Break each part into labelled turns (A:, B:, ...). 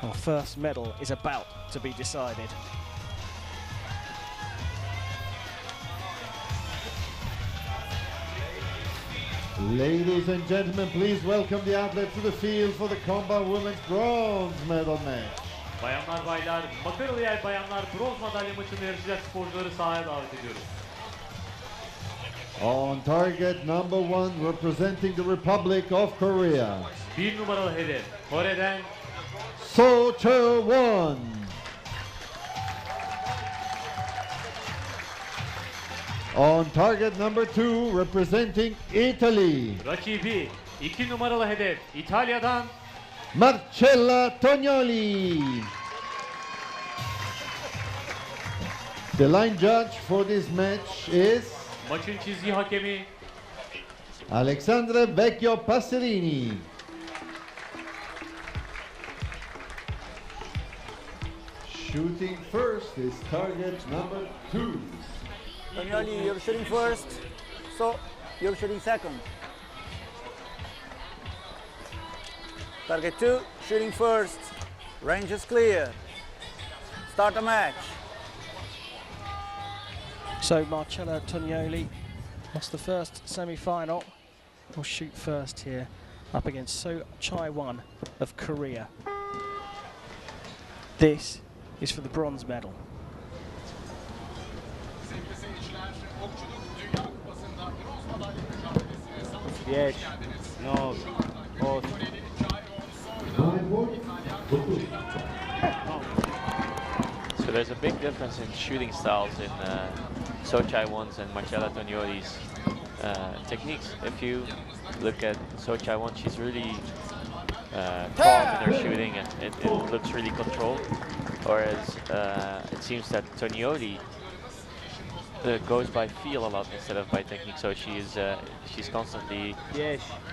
A: Our first medal is about to be decided.
B: Ladies and gentlemen, please welcome the athletes to the field for the combat women's bronze medal match.
C: Bayanlar baylar, makaralı yer bayanlar bronz madalya maçında yarışacak sporcuları sahaya davet ediyoruz.
B: On target number 1, representing the Republic of Korea.
C: Bir numaralı hedef, Kore'den
B: Chaewon. On target number 2, representing Italy.
C: rakibi 2 numaralı hedef, İtalya'dan
B: Marcella Tonioli. The line judge for this match is
C: maçın çizgi hakemi
B: Alexandre Vecchio Passerini. Shooting first is target number 2.
D: Tonioli, you're shooting first, so you're shooting second. Target 2, shooting first. Range is clear. Start the match.
A: So Marcella Tonioli lost the first semi-final. Will shoot first here up against Chaewon of Korea. This is for the bronze medal.
D: Yes. No. Oh.
E: So there's a big difference in shooting styles in Chaewon's and Marcella Tonioli's techniques. If you look at Chaewon, she's really calm in her shooting and it looks really controlled. Whereas it seems that Tonioli goes by feel a lot instead of by technique. So she's constantly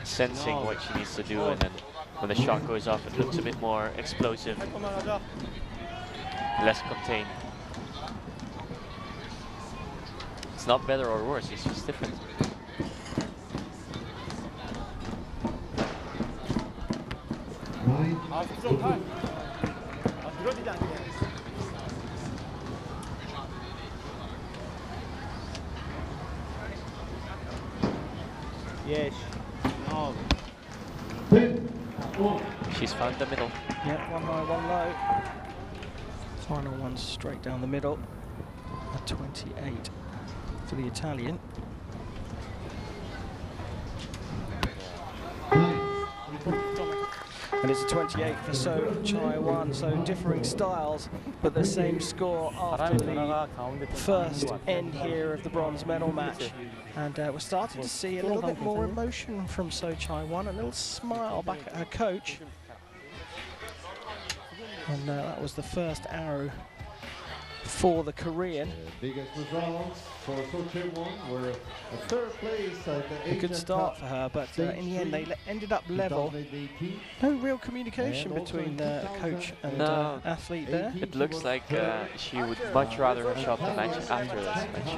E: sensing what she needs to do, and then when the shot goes off, it looks a bit more explosive, less contained. It's not better or worse, it's just different.
D: Yes. No.
E: She's found the middle.
A: Yeah, one high, one low. Final one straight down the middle. A 28 for the Italian. And it's a 28 for Chaewon, so differing styles, but the same score after the first end here of the bronze medal match. And we're starting to see a little bit more emotion from Chaewon, a little smile back at her coach. And that was the first arrow for the Korean.
B: The biggest results for Chaewon were a third place at the
A: A good start for her, but in the end they ended up level. No real communication between the coach and athlete there.
E: It looks like she would much rather have shot the match after this match.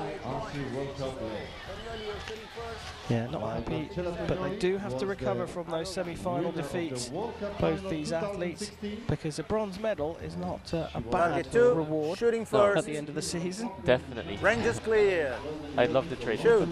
A: Yeah, not happy, but they do have to recover from those semi-final defeats, both these athletes, because a bronze medal is not a bad reward
D: Shooting first.
A: at the end of the season.
E: Definitely.
D: Range is clear.
E: I'd love to trade.
D: Shoot.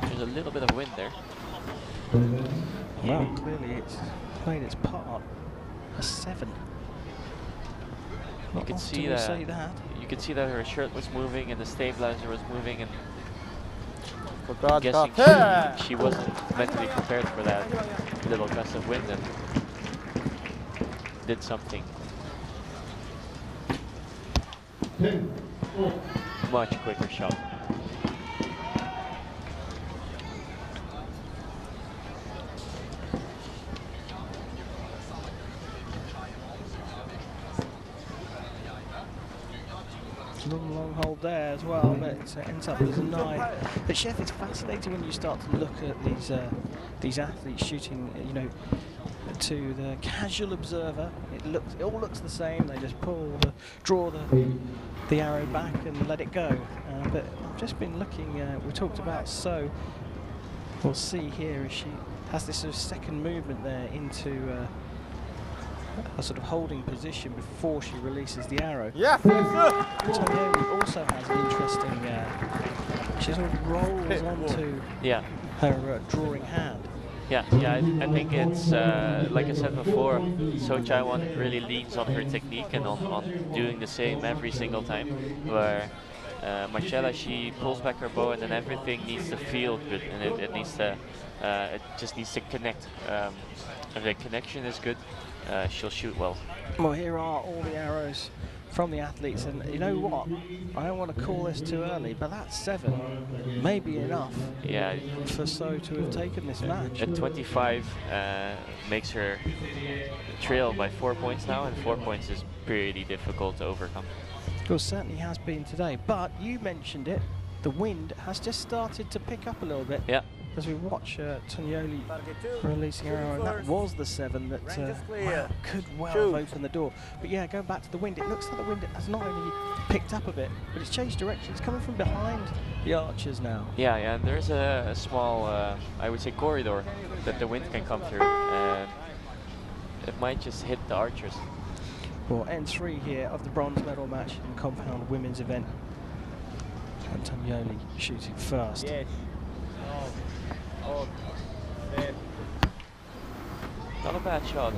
E: There's a little bit of wind there.
A: Well, clearly it's played its part. A 7.
E: You could see that. You could see that her shirt was moving and the stabilizer was moving, and I'm guessing she wasn't mentally prepared for that little gust of wind and did something much quicker shot.
A: long hold there as well, but it ends up as a 9. But Chef, it's fascinating when you start to look at these athletes shooting, you know, to the casual observer. It all looks the same. They just draw the arrow back and let it go. But I've just been looking. We talked about So. We'll see here as she has this sort of second movement there into a sort of holding position before she releases the arrow.
D: Yeah.
A: Tonioli also has an interesting. She sort of rolls onto her drawing hand.
E: Yeah, I think it's, like I said before, So Chaewon really leans on her technique and on doing the same every single time, where Marcella, she pulls back her bow and then everything needs to feel good, and it needs to, it just needs to connect. If the connection is good, she'll shoot well.
A: Well, here are all the arrows from the athletes, and you know what? I don't want to call this too early, but that 7 may be enough for So to have taken this match.
E: At 25 makes her trail by 4 points now, and 4 points is pretty difficult to overcome.
A: Well, certainly has been today, but you mentioned it, the wind has just started to pick up a little bit.
E: Yeah.
A: As we watch Tonioli releasing her arrow, and that was the 7 that could well have opened the door. But yeah, going back to the wind, it looks like the wind has not only picked up a bit, but it's changed direction. It's coming from behind the archers now.
E: Yeah, and there's a small, I would say, corridor that the wind can come through, and it might just hit the archers.
A: Well, N3 here of the bronze medal match in the compound women's event. And Tonioli shooting first.
D: Yes.
E: Not a bad shot.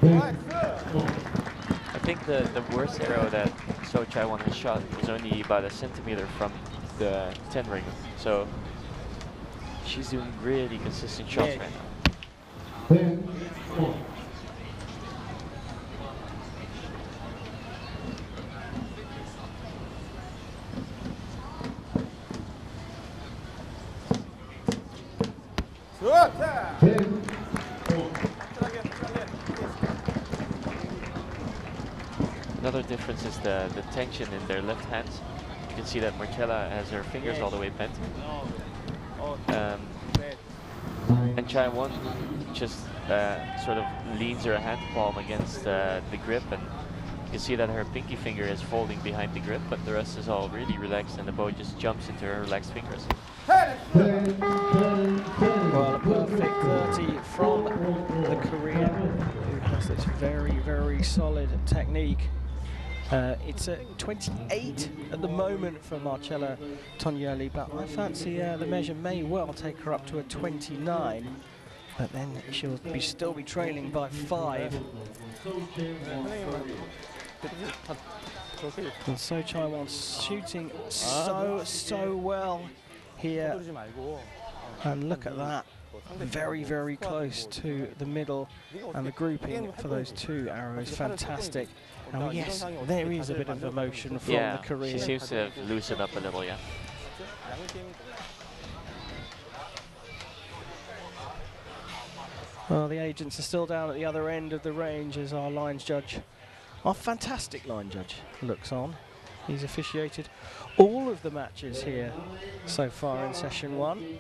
E: I think the worst arrow that So Chaewon has shot is only about a centimeter from the 10 ring. So she's doing really consistent shots right now. Another difference is the tension in their left hands. You can see that Marcella has her fingers all the way bent. And Chaewon just sort of leans her hand palm against the grip, and you can see that her pinky finger is folding behind the grip, but the rest is all really relaxed, and the bow just jumps into her relaxed fingers.
A: Well, a perfect 30 from the Korean, who has this very, very solid technique. It's at 28 at the moment for Marcella Tonioli, but I fancy the measure may well take her up to a 29, but then she'll still be trailing by 5. And So Chaewon's shooting so well here, and look at that, very, very close to the middle, and the grouping for those 2 arrows, fantastic. Now yes, there is a bit of emotion from the Korean.
E: She seems to have loosened up a little,
A: Well, the agents are still down at the other end of the range as our lines judge, our fantastic line judge, looks on. He's officiated all of the matches here so far in session 1.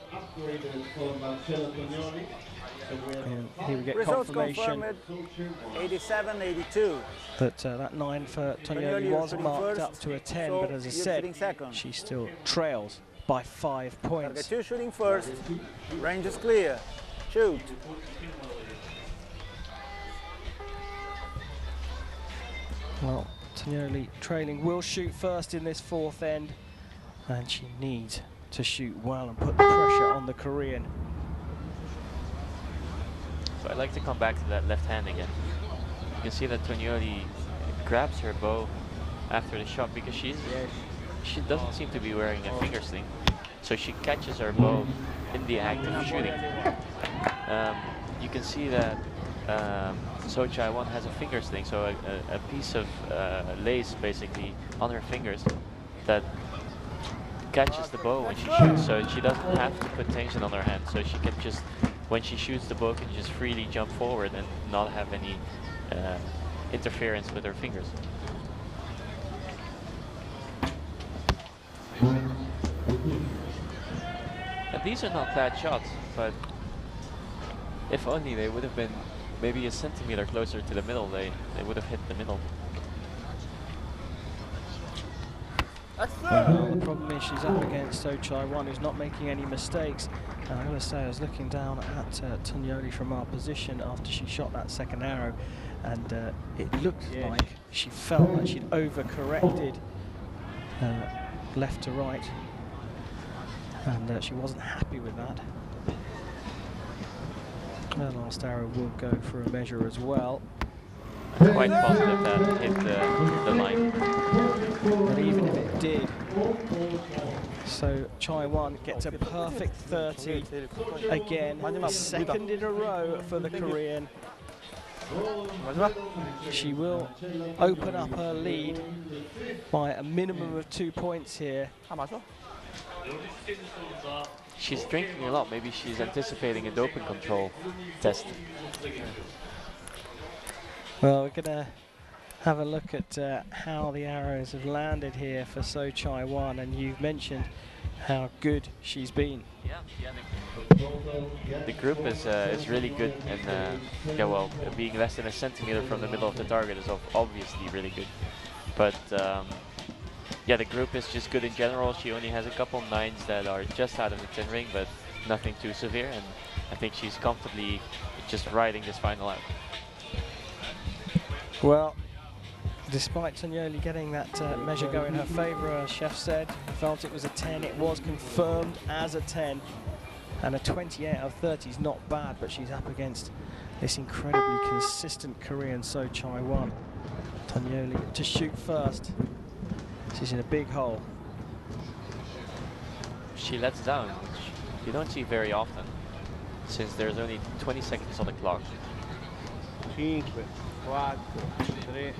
A: And here we get confirmation
D: 87-82.
A: that that 9 for Tonioli was marked up to a 10, but as I said, she still trails by 5 points.
D: Target 2 shooting first. Range is clear. Shoot.
A: Well, Tonioli trailing will shoot first in this 4th end, and she needs to shoot well and put the pressure on the Korean.
E: So I'd like to come back to that left hand again. You can see that Tonioli grabs her bow after the shot because she doesn't seem to be wearing a finger sling. So she catches her bow in the act of shooting. You can see that So Chaewon has a finger sling, so a piece of lace basically on her fingers that catches the bow when she shoots, so she doesn't have to put tension on her hand, so she can just, when she shoots the bow, can just freely jump forward and not have any interference with her fingers. And these are not bad shots, but if only they would have been maybe a centimeter closer to the middle, they would have hit the middle.
A: Well, the problem is she's up against Chaewon, who's not making any mistakes. And I'm going to say, I was looking down at Tonioli from our position after she shot that second arrow, and it looked like she felt like she'd overcorrected left to right, and she wasn't happy with that. The last arrow will go for a measure as well.
E: Quite positive that hit the line.
A: But even if it did, so Chaewon gets a perfect 30 again, second in a row for the Korean. She will open up her lead by a minimum of 2 points here.
E: She's drinking a lot. Maybe she's anticipating a doping control test.
A: Well, we're going to have a look at how the arrows have landed here for Chaewon, and you've mentioned how good she's been.
E: The group is really good, and yeah, well, being less than a centimeter from the middle of the target is obviously really good. But yeah, the group is just good in general. She only has a couple 9s that are just out of the 10 ring, but nothing too severe, and I think she's comfortably just riding this final out.
A: Well, despite Tonioli getting that measure go in her favour, as Chef said, felt it was a 10. It was confirmed as a 10. And a 28 out of 30 is not bad, but she's up against this incredibly consistent Korean Chaewon. Tonioli to shoot first. She's in a big hole.
E: She lets down, which you don't see very often, since there's only 20 seconds on the clock.
D: 5, 4, 3.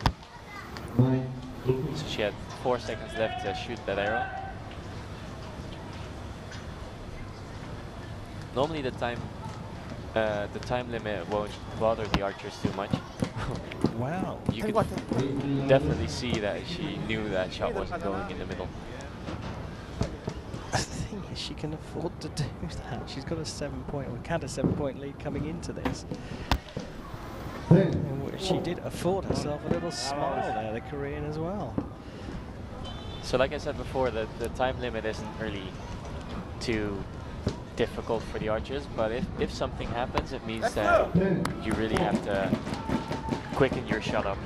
E: So she had 4 seconds left to shoot that arrow. Normally the time limit won't bother the archers too much.
A: Wow.
E: You can definitely see that she knew that shot wasn't going in the middle.
A: The thing is, she can afford to do that. She's got a 7-point, or had a 7-point lead coming into this. And she did afford herself a little smile there, the Korean as well.
E: So like I said before, the time limit isn't really too difficult for the archers, but if something happens, it means that you really have to quicken your shot up.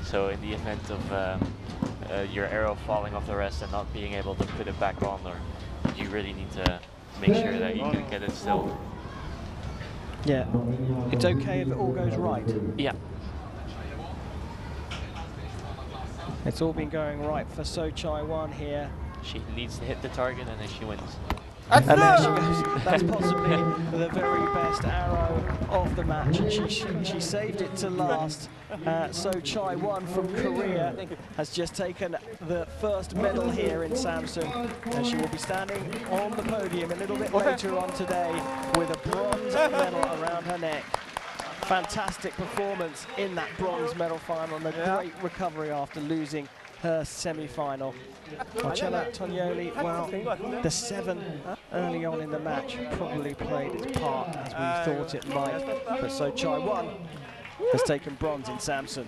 E: So in the event of your arrow falling off the rest and not being able to put it back on, or you really need to make sure that you can get it still.
A: Yeah, it's okay if it all goes right.
E: Yeah.
A: It's all been going right for Chaewon here.
E: She needs to hit the target and then she wins.
A: And there she goes. That's possibly the very best arrow of the match, and she saved it to last. Chaewon from Korea has just taken the first medal here in Samsun, and she will be standing on the podium a little bit later on today with a bronze medal around her neck. Fantastic performance in that bronze medal final, and a great recovery after losing her semi-final. Marcella Tonioli, well, the 7 early on in the match probably played its part as we thought it might, but Chaewon has taken bronze in Samsun.